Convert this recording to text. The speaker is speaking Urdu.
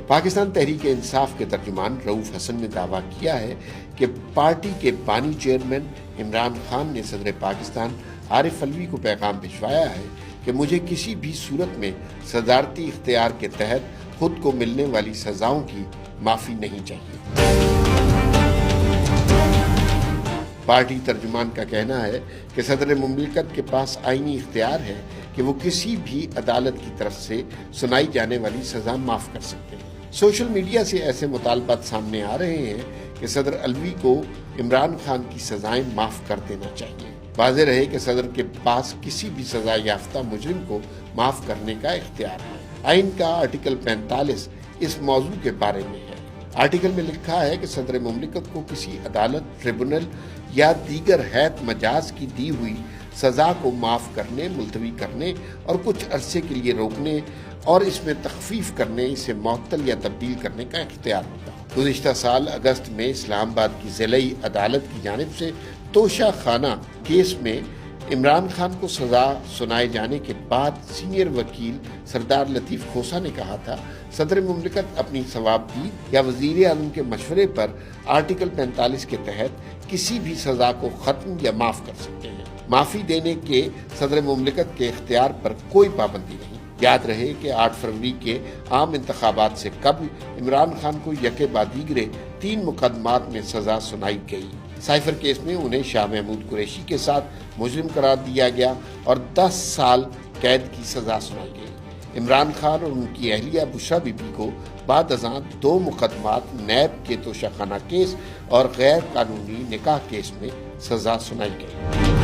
پاکستان تحریک انصاف کے ترجمان رؤوف حسن نے دعویٰ کیا ہے کہ پارٹی کے بانی چیئرمین عمران خان نے صدر پاکستان عارف علوی کو پیغام بھجوایا ہے کہ مجھے کسی بھی صورت میں صدارتی اختیار کے تحت خود کو ملنے والی سزاؤں کی معافی نہیں چاہیے۔ پارٹی ترجمان کا کہنا ہے کہ صدر مملکت کے پاس آئینی اختیار ہے کہ وہ کسی بھی عدالت کی طرف سے سنائی جانے والی سزا معاف کر سکتے ہیں۔ سوشل میڈیا سے ایسے مطالبات سامنے آ رہے ہیں کہ صدر علوی کو عمران خان کی سزائیں معاف کر دینا چاہیے۔ واضح رہے کہ صدر کے پاس کسی بھی سزا یافتہ مجرم کو معاف کرنے کا اختیار ہے۔ آئین کا آرٹیکل 45 اس موضوع کے بارے میں ہے۔ آرٹیکل میں لکھا ہے کہ صدر مملکت کو کسی عدالت، ٹریبونل یا دیگر ہیئت مجاز کی دی ہوئی سزا کو معاف کرنے، ملتوی کرنے اور کچھ عرصے کے لیے روکنے اور اس میں تخفیف کرنے، اسے معطل یا تبدیل کرنے کا اختیار ہوگا۔ گزشتہ سال اگست میں اسلام آباد کی ضلعی عدالت کی جانب سے توشہ خانہ کیس میں عمران خان کو سزا سنائے جانے کے بعد سینئر وکیل سردار لطیف کھوسہ نے کہا تھا، صدر مملکت اپنی ثوابدید یا وزیر اعظم کے مشورے پر آرٹیکل 45 کے تحت کسی بھی سزا کو ختم یا معاف کر سکتے ہیں۔ معافی دینے کے صدر مملکت کے اختیار پر کوئی پابندی نہیں۔ یاد رہے کہ 8 فروری کے عام انتخابات سے قبل عمران خان کو یکے بعد دیگرے 3 مقدمات میں سزا سنائی گئی۔ سائفر کیس میں انہیں شاہ محمود قریشی کے ساتھ مجرم قرار دیا گیا اور 10 سال قید کی سزا سنائی گئی۔ عمران خان اور ان کی اہلیہ بشریٰ بی بی کو بعد ازاں 2 مقدمات نیب کے توشہ خانہ کیس اور غیر قانونی نکاح کیس میں سزا سنائی گئی۔